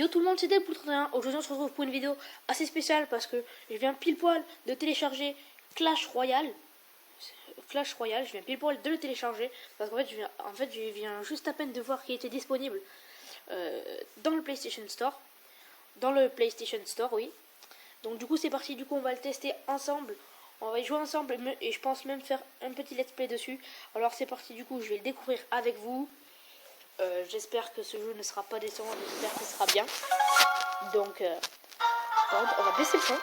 Yo tout le monde, c'est Deadpool31. Aujourd'hui on se retrouve pour une vidéo assez spéciale parce que je viens pile poil de télécharger Clash Royale. Je viens pile poil de le télécharger parce qu'en fait je viens juste à peine de voir qu'il était disponible dans le PlayStation Store. Dans le PlayStation Store, oui. Donc du coup c'est parti, du coup on va le tester ensemble. On va y jouer ensemble et je pense même faire un petit let's play dessus. Alors c'est parti, du coup je vais le découvrir avec vous. J'espère que ce jeu ne sera pas décevant, j'espère qu'il sera bien. Donc, on va baisser le son.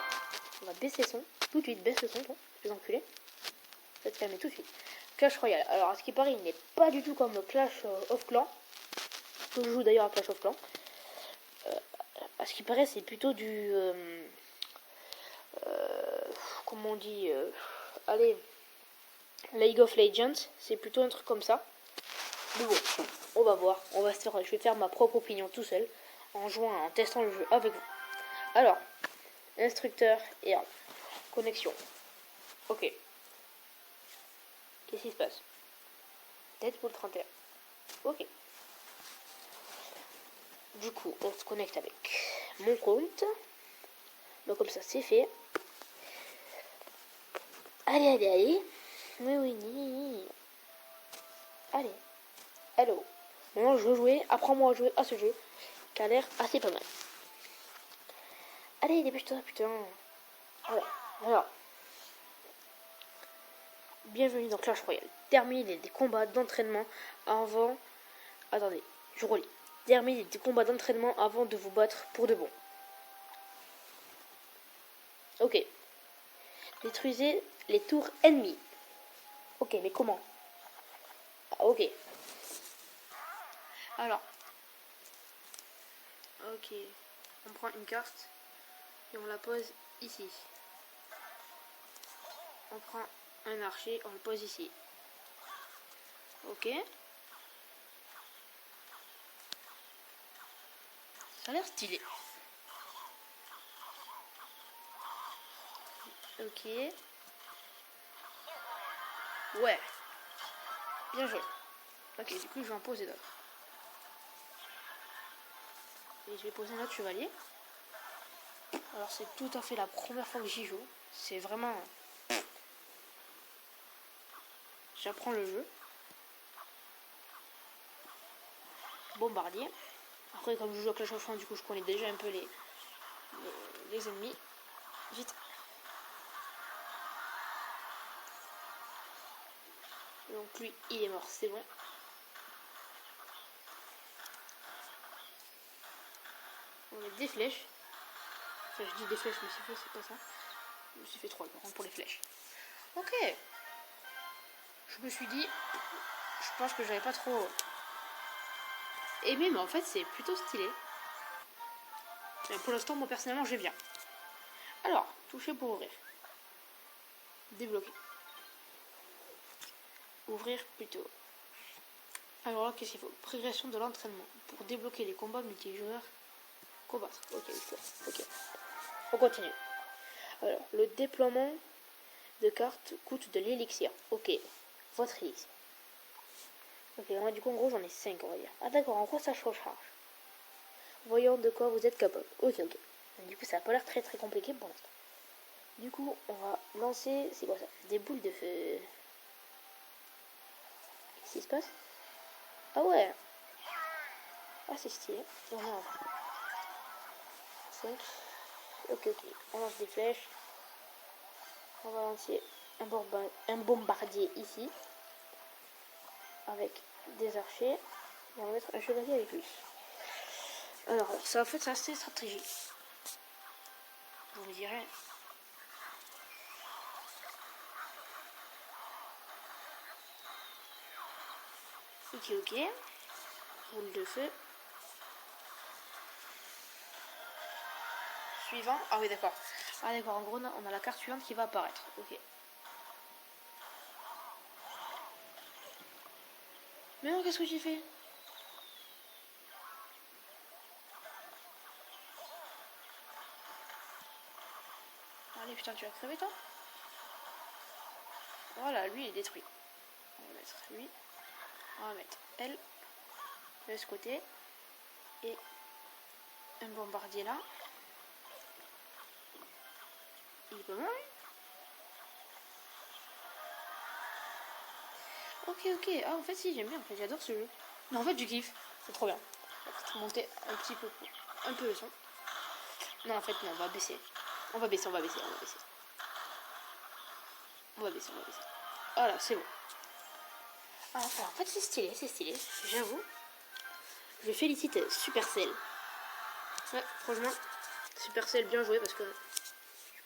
On va baisser le son. Tout de suite, baisse le son, toi, les enculés. Ça te calmer tout de suite. Clash Royale. Alors, à ce qui paraît, il n'est pas du tout comme Clash of Clans. Que je joue d'ailleurs à Clash of Clans. À ce qui paraît, c'est plutôt du... comment on dit allez, League of Legends. C'est plutôt un truc comme ça. Mais bon, on va voir. Je vais faire ma propre opinion tout seul. En testant le jeu avec vous. Alors, instructeur et arme. Connexion. Ok. Qu'est-ce qui se passe? Deadpool 31. Ok. Du coup, on se connecte avec mon compte. Donc comme ça, c'est fait. Allez. Oui. Allez. Hello. Maintenant, je veux jouer. Apprends-moi à jouer à ce jeu qui a l'air assez pas mal. Allez, dépêche-toi, putain. Voilà. Bienvenue dans Clash Royale. Termine des combats d'entraînement avant... Attendez, je relis. Termine des combats d'entraînement avant de vous battre pour de bon. Ok. Détruisez les tours ennemies. Ok, mais comment? Ah, ok. Alors. Ok. On prend une carte et on la pose ici. On prend un archer, on le pose ici. Ok. Ça a l'air stylé. Ok. Ouais. Bien joué. Ok, du coup je vais en poser d'autres. Et je vais poser notre chevalier. Alors c'est tout à fait la première fois que j'y joue. C'est vraiment... J'apprends le jeu. Bombardier. Après comme je joue à Clash of Clans, du coup je connais déjà un peu les ennemis. Vite. Donc lui il est mort, c'est bon. On met des flèches. Enfin je dis des flèches mais c'est pas ça. Je me suis fait 3 pour les flèches. Ok. Je me suis dit, je pense que j'avais pas trop aimé, mais en fait c'est plutôt stylé. Et pour l'instant moi personnellement j'aime bien. Alors, toucher pour ouvrir. Débloquer. Ouvrir plutôt. Alors là, qu'est-ce qu'il faut? Progression de l'entraînement. Pour débloquer les combats multijoueurs. Combattre. Ok. On continue. Alors, le déploiement de cartes coûte de l'élixir. Ok. Votre élixir. Ok, moi du coup en gros j'en ai 5 on va dire. Ah d'accord, en gros ça se recharge. Voyons de quoi vous êtes capable. Ok. Du coup ça n'a pas l'air très compliqué pour l'instant. Du coup on va lancer, c'est quoi ça? Des boules de feu. Qu'est-ce qui se passe? Ah ouais. Ah c'est stylé. On a 5. Ok. On lance des flèches. On va lancer un bombardier ici. Avec des archers. Et on va mettre un chevalier avec lui. Alors ça en fait c'est assez stratégique. Vous me direz. Ok. Boule de feu. Suivant. Ah oui d'accord. En gros on a la carte suivante qui va apparaître. Ok. Mais non, qu'est-ce que j'ai fait? Allez putain, tu vas crever toi? Voilà, lui il est détruit. On va mettre lui. On va mettre elle de ce côté. Et un bombardier là. Il est pas mal. Ok. Ah, en fait, si, j'aime bien. En fait, j'adore ce jeu. Non, en fait, je kiffe. C'est trop bien. On va monter un petit peu, un peu le son. Non, en fait, non, on va baisser. On va baisser. Voilà, c'est bon. Ah, enfin, en fait, c'est stylé, j'avoue. Je félicite Supercell. Ouais, franchement, Supercell, bien joué parce que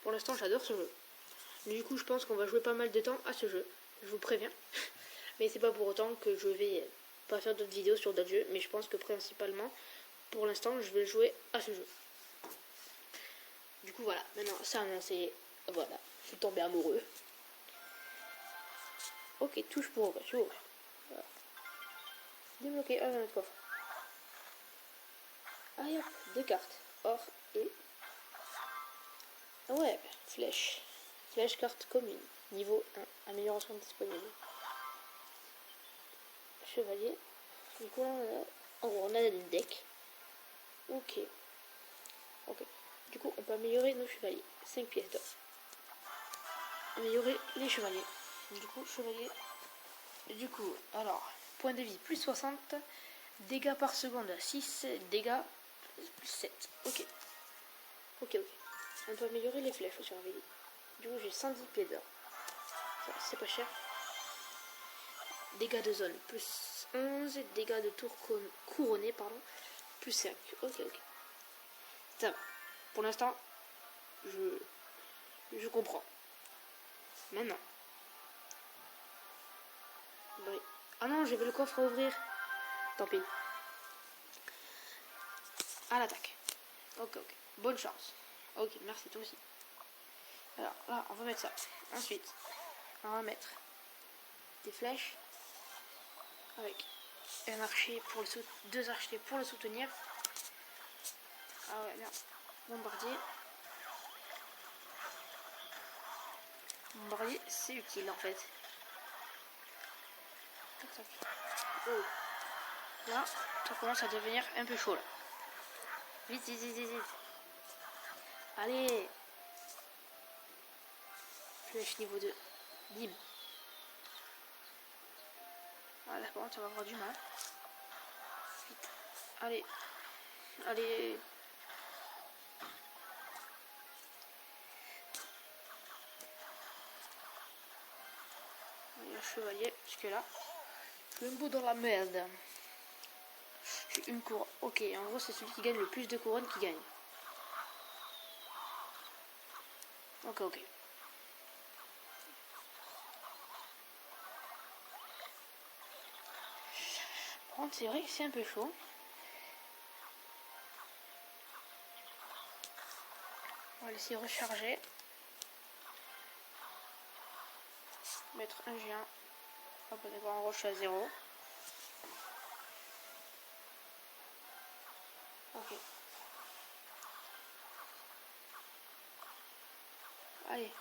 pour l'instant, j'adore ce jeu. Du coup, je pense qu'on va jouer pas mal de temps à ce jeu. Je vous préviens. Mais c'est pas pour autant que je vais pas faire d'autres vidéos sur d'autres jeux. Mais je pense que principalement, pour l'instant, je vais jouer à ce jeu. Du coup, voilà. Maintenant, ça annoncé. Voilà. Je suis tombé amoureux. Ok, touche pour ouvrir. Je vais ouvrir. Voilà. Débloquer un autre coffre. Ah, hop, 2 cartes. Or et. Ah ouais, flèche. Flèche carte commune. Niveau 1. Amélioration disponible. Chevalier. Du coup, on a des decks. Ok. Du coup, on peut améliorer nos chevaliers. 5 pièces d'or. Améliorer les chevaliers. Du coup, chevalier. Du coup, alors, point de vie plus 60. Dégâts par seconde 6. Dégâts plus 7. Ok. On peut améliorer les flèches au chevalier. Du coup, j'ai 110 pieds d'or. C'est pas cher. Dégâts de zone plus 11. Dégâts de tour couronné, pardon, plus 5. Ok. Ça va. Pour l'instant, je comprends. Maintenant. Oui. Ah non, j'avais le coffre à ouvrir. Tant pis. À l'attaque. Ok. Bonne chance. Ok, merci toi aussi. Alors là, on va mettre ça. Ensuite, on va mettre des flèches avec un archer pour le deux archers pour le soutenir. Ah ouais, merde. Bombardier, c'est utile en fait. Tac. Oh. Là, ça commence à devenir un peu chaud là. Vite. Allez. Flèche niveau 2. Bim. Ah là, par contre, ça va avoir du mal. Vite. Allez. Un chevalier, jusque là. Le beau dans la merde. J'ai une couronne. Ok, en gros, c'est celui qui gagne le plus de couronnes qui gagne. Ok. Par contre, c'est vrai que c'est un peu chaud. On va laisser recharger. Mettre un géant. Hop, d'accord, en gros, je suis à 0. Ok. Allez.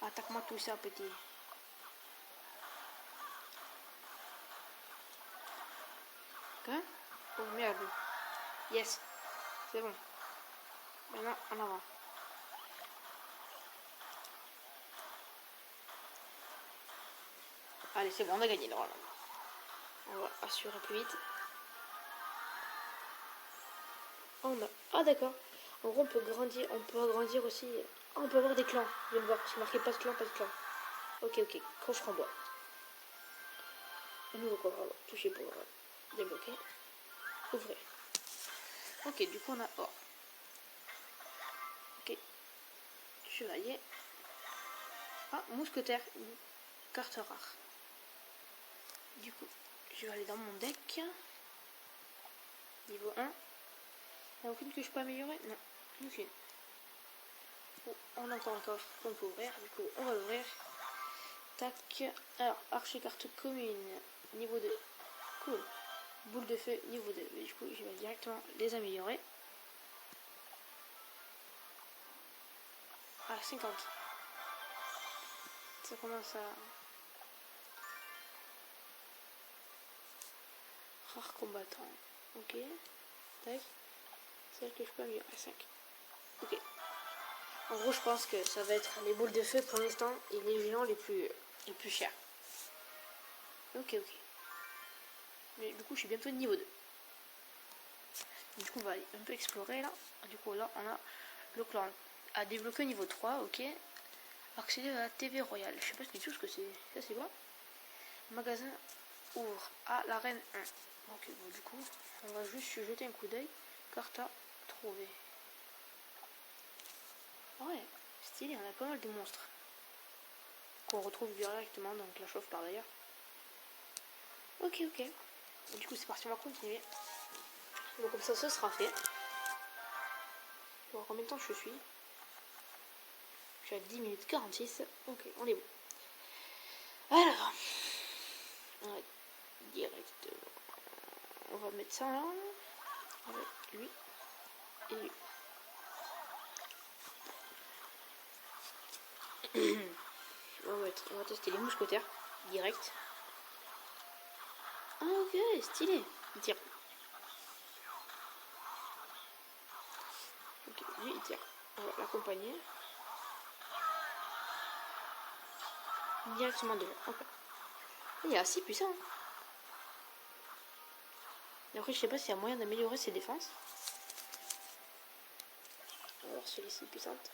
Attaque-moi tout ça, petit. Hein? Oh merde. Yes. C'est bon. Maintenant, en avant. Allez, c'est bon, on a gagné normalement. On va assurer plus vite. Ah d'accord. En gros, on peut agrandir aussi. Ah, on peut avoir des clans. Je viens de voir, c'est marqué pas de clan. Ok. Coffre en bois. Un nouveau coffre en bois. Toucher pour débloquer. Ouvrir. Ok, du coup on a or. Ok. Chevalier. Ah, mousquetaire. Carte rare. Du coup, je vais aller dans mon deck. Niveau 1. Il n'y a aucune que je peux améliorer? Non, aucune. Oh, on a encore un coffre qu'on peut ouvrir. Du coup, on va l'ouvrir. Tac. Alors, archer carte commune. Niveau 2. Cool. Boule de feu niveau 2. Et du coup, je vais directement les améliorer. Ah, 50. Ça commence à... Rare combattant. Ok. Tac. celle que je peux améliorer. 5. Ok. En gros, je pense que ça va être les boules de feu pour l'instant et les géants les plus chers. Ok. Mais du coup, je suis bientôt de niveau 2. Du coup, on va aller un peu explorer là. Du coup, là, on a le clan à débloquer au niveau 3. Ok. Accéder à la TV Royale. Je sais pas du tout ce que c'est. Ça, c'est quoi? Magasin ouvre à l'arène 1. Ok, bon, du coup, on va juste jeter un coup d'œil. Carte à trouver. Ouais, stylé, on a pas mal de monstres. Qu'on retrouve directement dans Clash of par d'ailleurs. Ok. Du coup, c'est parti, on va continuer. Donc, comme ça, ce sera fait. Bon, combien de temps je suis? Je suis à 10 minutes 46. Ok, on est bon. Alors, on va direct. On va mettre ça là. Avec lui et lui. On va tester les mousquetaires direct. Ah, ok, stylé. Il tire. Ok, lui il tire. On va l'accompagner. Directement devant. Ok. Il est assez puissant. Et après, je sais pas s'il y a moyen d'améliorer ses défenses. On va voir si elle est si puissante.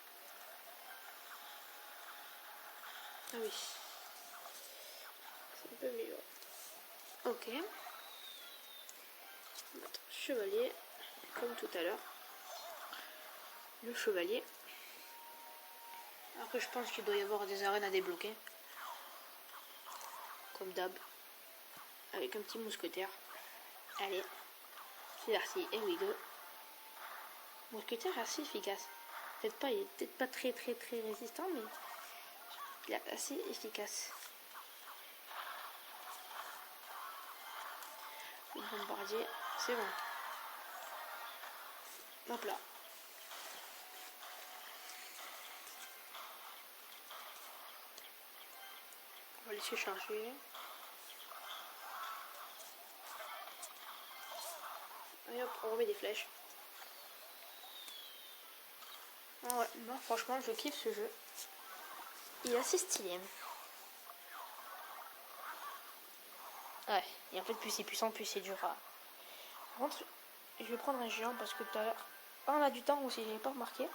Ah oui. C'est un peu amélioré. Ok. Chevalier. Comme tout à l'heure. Le chevalier. Après, je pense qu'il doit y avoir des arènes à débloquer. Comme d'hab. Avec un petit mousquetaire. Allez. C'est parti. Et we go. Mousquetaire assez efficace. Il est peut-être pas très résistant, mais il est assez efficace. Le bombardier, c'est bon. Hop là. On va laisser charger. Et hop, on remet des flèches. Ah ouais, non, franchement, je kiffe ce jeu. Il est assez stylé. Ouais, et en fait, plus c'est puissant, plus c'est dur à... Par contre, je vais prendre un géant parce que tout à l'heure... Ah, on a du temps aussi, j'avais pas remarqué.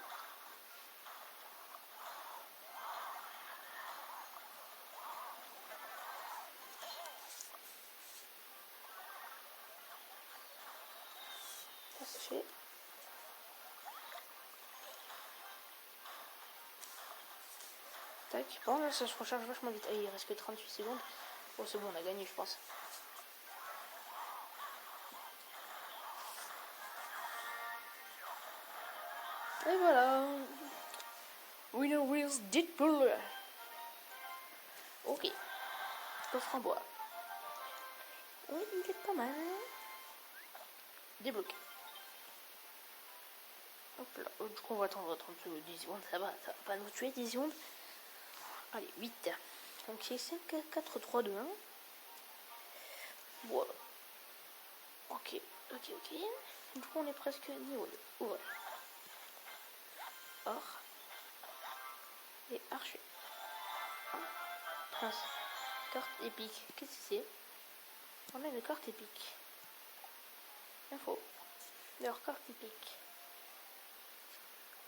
Ça se fait. Tac. Bon, là, ça se recharge vachement vite. Ah, il reste que 38 secondes. Bon, c'est bon, on a gagné, je pense. Et voilà. Winner wins Deadpool. Ok. Coffre en bois. Oui, il est pas mal. Débloqué. Hop là. Du coup, on va attendre 30 secondes, 10 secondes. Ça va pas nous tuer 10 secondes. Allez, 8. Donc c'est 5, 4, 3, 2, 1. Voilà. Ok. Du coup, on est presque niveau 2. Ouvre. Or. Et archer. Prince. Carte épique. Qu'est-ce que c'est? On a une carte épique. Info. Leur carte épique.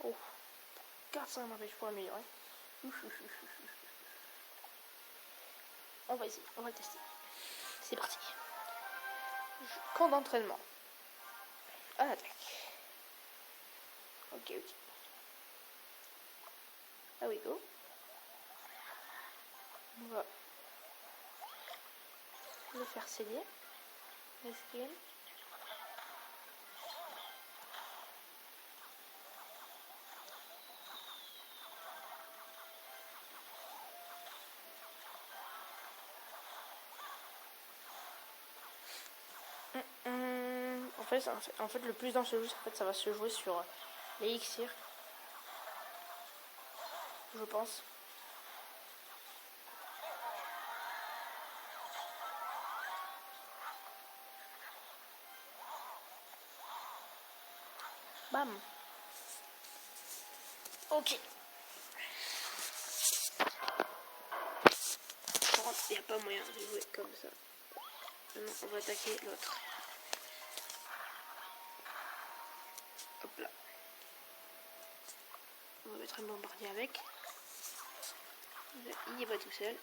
Oh. 400 m'empêche pour améliorer. On va essayer. On va le tester. C'est parti. Camp d'entraînement. À l'attaque. Ok. Ah oui, go. On va le faire sceller. L'esquive. En fait, le plus dans ce jeu, ça va se jouer sur les elixirs. Je pense. Bam. Ok. Par contre, il n'y a pas moyen de jouer comme ça. Maintenant, on va attaquer l'autre. Hop là. On va mettre un bombardier avec. Il y va tout seul.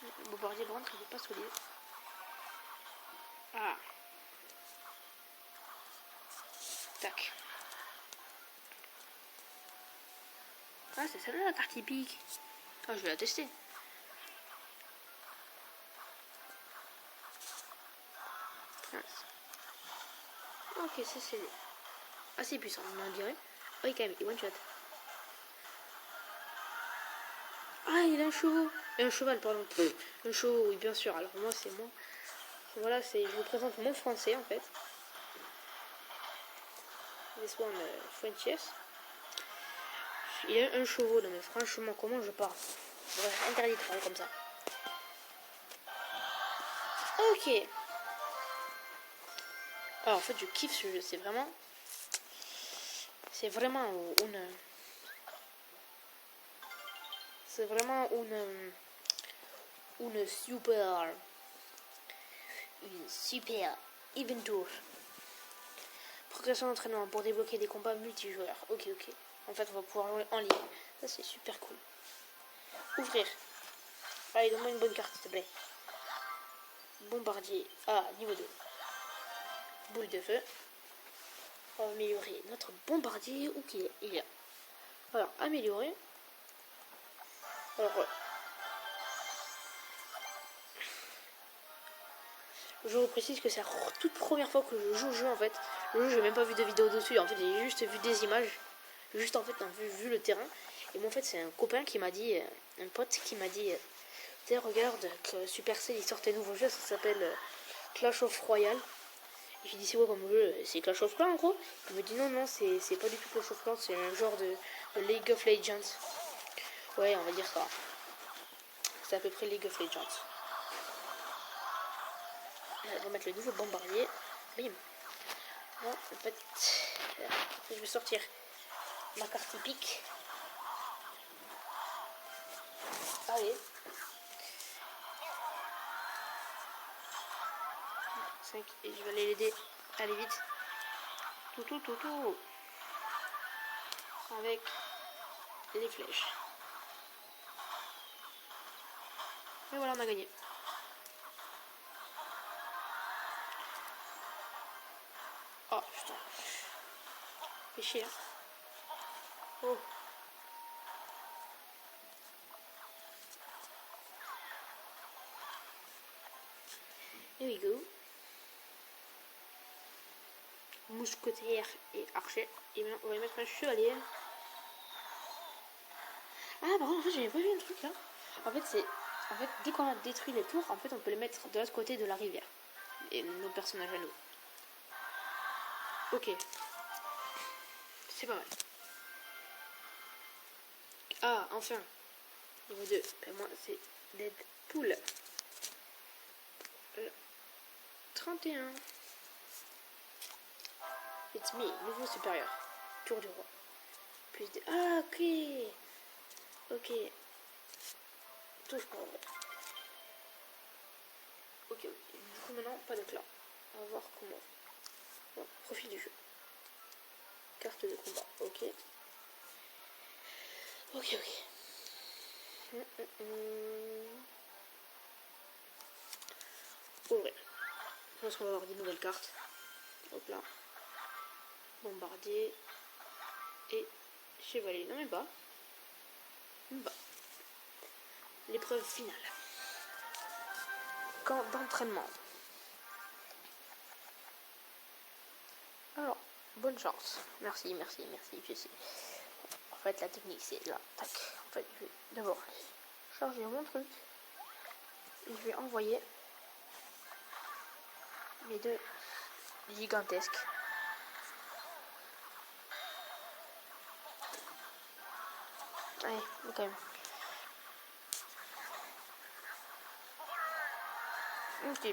Le bombardier, par contre, il n'est pas solide. Ah. Tac. Ah, c'est celle-là la carte hippique. Ah, je vais la tester. Ok, ça c'est assez puissant, on dirait. Oui, quand même, il one shot. Ah, il a un chevaux. Et un cheval, pardon. Un chevaux, oui, bien sûr. Alors, moi, c'est moi. Voilà, je vous présente mon français en fait. This one French yes. Il a un chevaux, non mais franchement, comment je parle? Bref, interdit de parler comme ça. Ok. Alors, en fait, je kiffe ce jeu. C'est vraiment une. C'est vraiment une super aventure. Progression d'entraînement pour débloquer des combats multijoueurs. Ok. En fait, on va pouvoir jouer en ligne. Ça, c'est super cool. Ouvrir. Allez, donne-moi une bonne carte, s'il te plaît. Bombardier. Ah, niveau 2. Boule de feu. On va améliorer notre bombardier. Où qu'il est? Il est là. Alors, améliorer. Alors, je vous précise que c'est la toute première fois que je joue au jeu en fait. Le jeu, j'ai même pas vu de vidéo dessus. En fait, j'ai juste vu des images. Juste en fait, vu le terrain. Et moi, en fait, c'est un copain qui m'a dit, un pote qui m'a dit, tu sais, regarde, que Supercell il sort un nouveau jeu, ça s'appelle Clash of Royale. Et j'ai dit, c'est quoi comme jeu? C'est Clash of Clans en gros. Il me dit, non, c'est pas du tout Clash of Clans, c'est un genre de League of Legends. Ouais, on va dire ça. C'est à peu près League of Legends. On va mettre le nouveau bombardier. Bim. Bon, en fait, je vais sortir ma carte typique. Allez. 5. Et je vais aller l'aider. Allez vite. Tout. Avec les flèches. Et voilà, on a gagné. Oh putain. Fait chier. Hein. Oh. Here we go. Mousquetaire et archer. Et maintenant, on va y mettre un chevalier. Ah, par contre, en fait, j'avais pas vu un truc là. En fait, dès qu'on a détruit les tours, en fait, on peut les mettre de l'autre côté de la rivière. Et nos personnages à nous. Ok. C'est pas mal. Ah, enfin. Niveau 2. Ben, moi, c'est Deadpool. 31. It's me, niveau supérieur. Tour du roi. Plus de... Ah, ok. Touche pas. Ok. Du coup, maintenant, pas de clan. On va voir comment. Bon, profil du jeu. Carte de combat. Ok. Ouvrir. Je pense qu'on va avoir des nouvelles cartes. Hop là. Bombardier. Et chevalier. Non, même pas. L'épreuve finale. Camp d'entraînement. Alors, bonne chance. Merci. Je sais. En fait, la technique, c'est là. Tac. En fait, je vais d'abord charger mon truc. Et je vais envoyer mes deux gigantesques. Allez, quand même. Ok.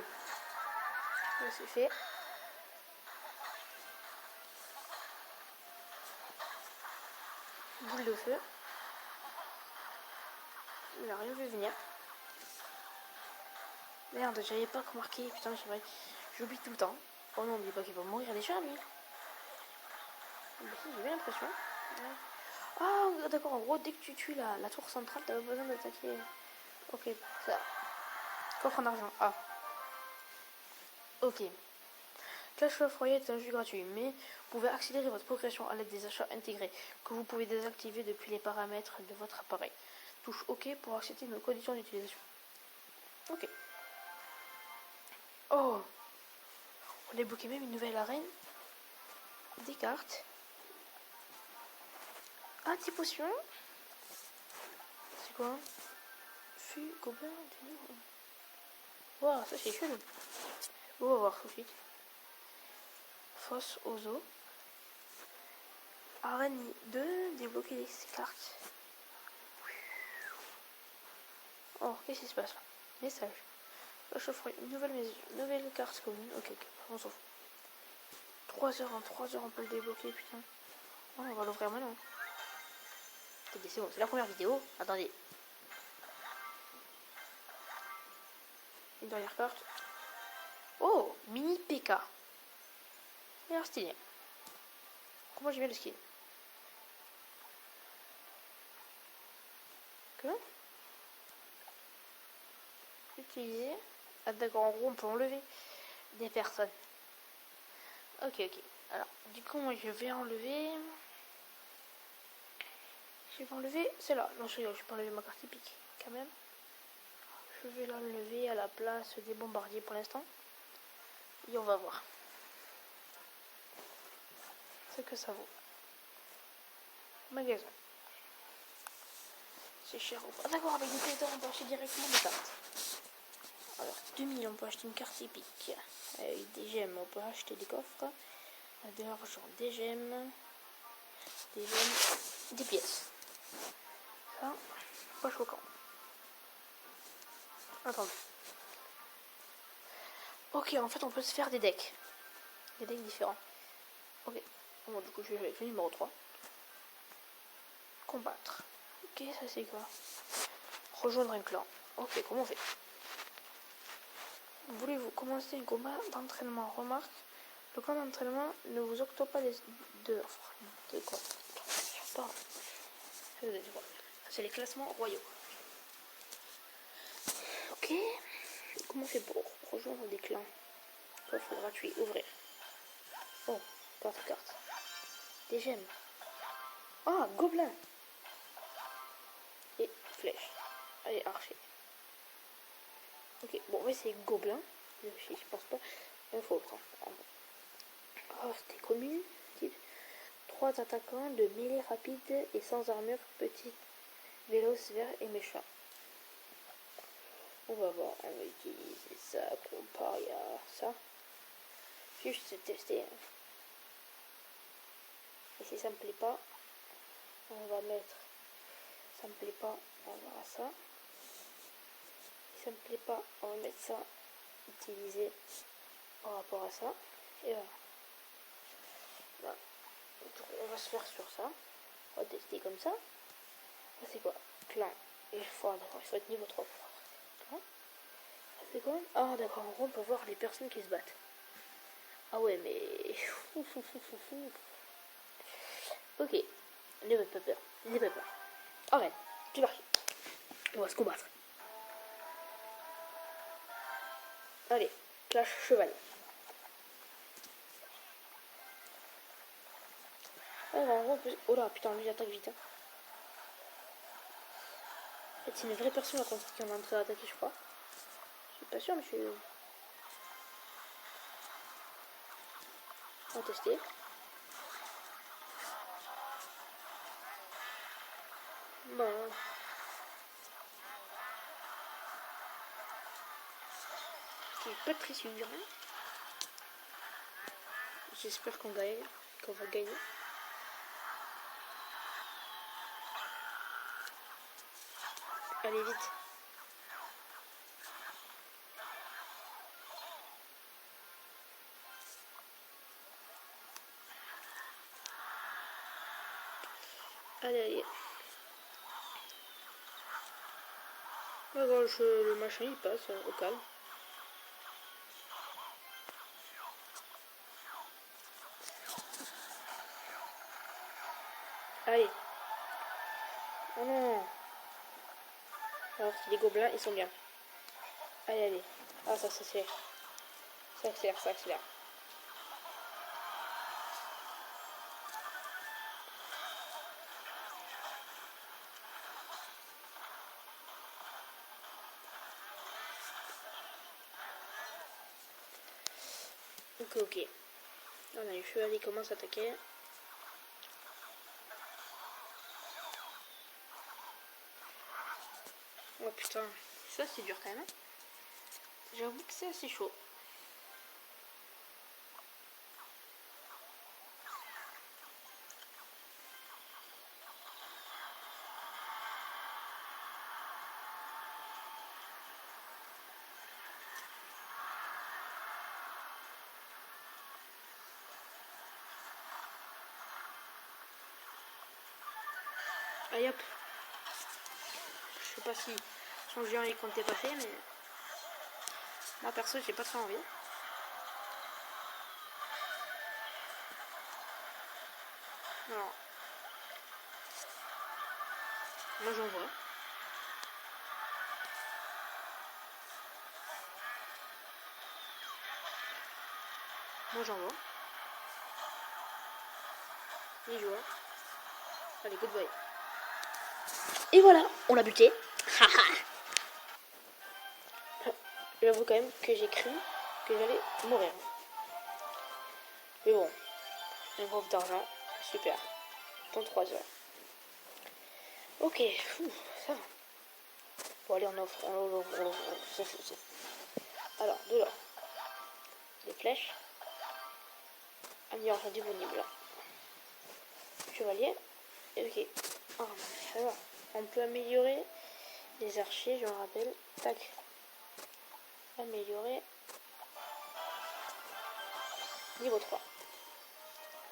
C'est fait. Boule de feu. Il a rien vu venir. Merde, j'avais pas remarqué. Putain, j'oublie tout le temps. Oh non, n'oublie pas qu'il va mourir déjà, lui. J'ai bien l'impression. Ouais. Ah, d'accord, en gros, dès que tu tues la tour centrale, t'as pas besoin d'attaquer. Ok, ça. Coffre en argent. Ah. Ok. Clash Royale est un jeu gratuit, mais vous pouvez accélérer votre progression à l'aide des achats intégrés que vous pouvez désactiver depuis les paramètres de votre appareil. Touche OK pour accepter nos conditions d'utilisation. Ok. Oh, on a débloqué même une nouvelle arène. Des cartes. Ah, 10 potions. C'est quoi? Fût, gobelin, ténèbres. Wow, ça c'est chelou. On va voir tout de suite. Fosse aux eaux. Arène 2, débloquer les cartes. Oh, qu'est-ce qui se passe là? Message. La chaufferie, nouvelle carte commune. Ok, on s'en fout. 3 heures, en 3 heures on peut le débloquer, putain. Oh, on va l'ouvrir maintenant. C'est bon, c'est la première vidéo. Attendez. Une dernière carte. Oh, mini PK. Il a l'air stylé. Comment j'aime bien le skin. Comment? Utiliser. Ah d'accord, en gros on peut enlever des personnes. Ok. Alors, du coup moi je vais enlever celle-là. Non, je vais pas enlever ma carte épique quand même. Je vais l'enlever à la place des bombardiers pour l'instant. Et on va voir ce que ça vaut. Magasin. C'est cher ou pas? D'accord, avec des péteurs on peut acheter directement des cartes. Alors, 2000 on peut acheter une carte épique. Avec des gemmes on peut acheter des coffres. De l'argent, des gemmes, des pièces. Ça, pas choquant. Attendez. Ok, en fait on peut se faire des decks. Des decks différents. Ok. Bon, du coup je vais avec le numéro 3. Combattre. Ok, ça c'est quoi? Rejoindre un clan. Ok, comment on fait? Voulez-vous commencer un combat d'entraînement? Remarque, le camp d'entraînement ne vous octroie pas de quoi? Pardon. C'est les classements royaux. Ok. Comment on fait pour rejoindre des clans? Coffre gratuit, ouvrir. Oh, carte. Des gemmes. Ah, gobelin. Et flèche. Allez, archer. Ok, bon, on va essayer gobelin. Je pense pas. Il faut prendre. Oh, c'était commune. 3 attaquants de mêlée rapide et sans armure, petit, véloce, vert et méchant. On va voir, on va utiliser ça comparé à ça. Juste tester. Et si ça me plaît pas, on va mettre. Ça me plaît pas, on va voir ça. Si ça me plaît pas, on va mettre ça. Utiliser par rapport à ça. Et voilà. On va se faire sur ça. On va tester comme ça. Ça c'est quoi? Clan. Il faut être niveau 3 pour clan. Ça c'est quoi? Ah d'accord, en gros on peut voir les personnes qui se battent. Ah ouais mais... Ok. N'aie pas peur. Arrête. C'est parti. On va se combattre. Allez. Clash cheval. Alors en gros, oh là putain, lui il attaque vite. Hein. En fait, c'est une vraie personne qui est en train d'attaquer, je crois. Je suis pas sûr, mais je suis. On va tester. Bon. Je suis pas très sûr. J'espère qu'on gagne. Qu'on va gagner. Allez vite. Allez, allez. Alors, le machin il passe au calme. Allez. Oh non. Alors, les gobelins, ils sont bien. Allez, allez. Ah, ça s'accélère. Ça accélère, ça accélère. Ok, ok. On a les chevaliers qui commencent à attaquer. Oh putain, ça c'est dur quand même. J'avoue que c'est assez chaud. Allez hop. Je sais pas si son géant il comptait pas fait, mais moi perso j'ai pas très envie. Alors, moi j'en vois. Moi j'en vois. Il joue. Allez, goodbye. Et voilà, on l'a buté. J'avoue quand même que j'ai cru que j'allais mourir. Mais bon, un groupe d'argent, super. Dans 3 heures. Ok, ça va. Bon allez, on offre. Alors, de là. Des flèches. Amélioration disponible. Chevalier. Ok. Ah, ça va. On peut améliorer les archers, je me rappelle. Tac. Améliorer. Niveau 3.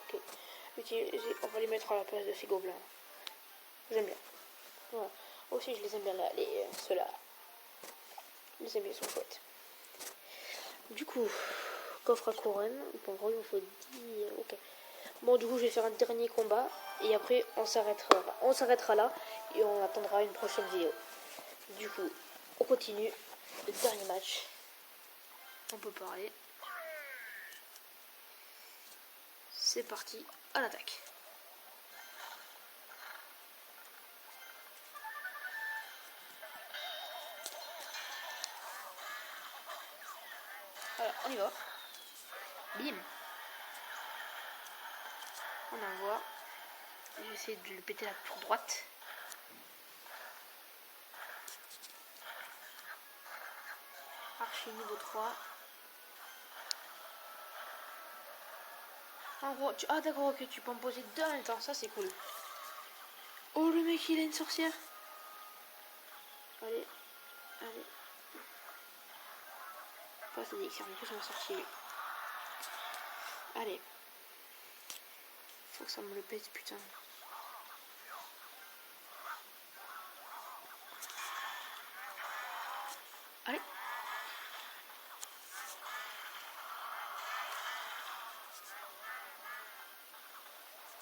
Ok. Utiliser, on va les mettre à la place de ces gobelins. J'aime bien. Voilà. Aussi, je les aime bien là, ceux-là. Les aime bien, ils sont chouettes. Du coup, coffre à couronne. Bon, il me faut 10. Ok. Bon, du coup, je vais faire un dernier combat. Et après, on s'arrêtera là. Et on attendra une prochaine vidéo. Du coup, on continue. Le dernier match. On peut parler. C'est parti. À l'attaque. Alors, on y va. Bim. On envoie. Je vais essayer de le péter là pour droite. Archer niveau 3. En gros, ah d'accord, ok, tu peux en poser 2 en même temps, ça c'est cool. Oh, le mec il a une sorcière. Allez, allez. Pas ça dit que c'est en plus on va sortir. Allez. Faut que ça me le pète, putain. Allez.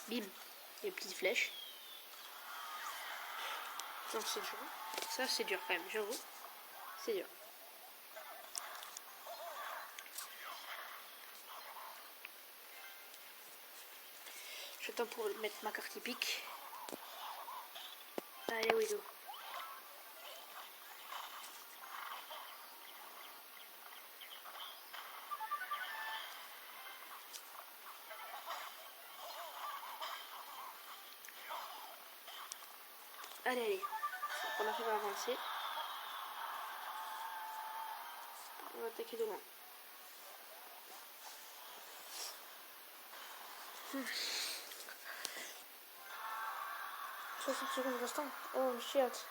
Bim. Les petites flèches. Non, c'est dur. Ça, c'est dur quand même, j'avoue. C'est dur. J'attends pour mettre ma carte typique. Allez, Widow. Allez, allez. On arrive à avancer. On va attaquer de loin. 60 secondes restant. Oh shit.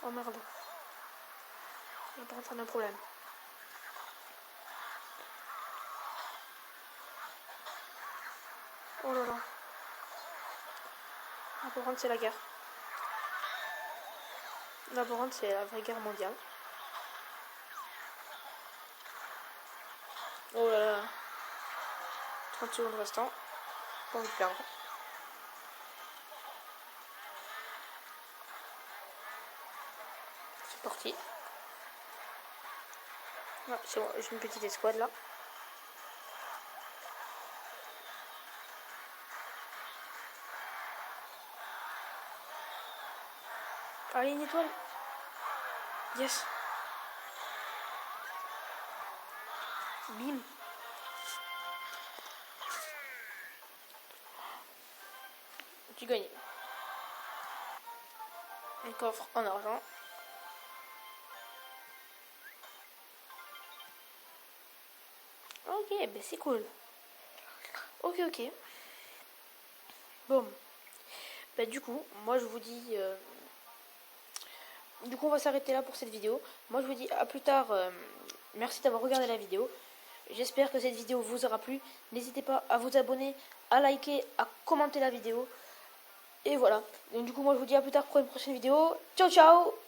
Oh merde. On va pas rentrer dans un problème. Oh là là. Ah, par contre, c'est la guerre. Là, par contre, c'est la vraie guerre mondiale. Oh là là. 30 secondes restant. Pas envie de perdre. C'est parti. Ah, c'est bon, j'ai une petite escouade là. Allez, une étoile. Yes. Bim. Tu gagnes. Un coffre en argent. Ok, ben c'est cool. Ok. Bon. Ben du coup, moi je vous dis... Du coup, on va s'arrêter là pour cette vidéo. Moi, je vous dis à plus tard. Merci d'avoir regardé la vidéo. J'espère que cette vidéo vous aura plu. N'hésitez pas à vous abonner, à liker, à commenter la vidéo. Et voilà. Donc du coup, moi, je vous dis à plus tard pour une prochaine vidéo. Ciao, ciao!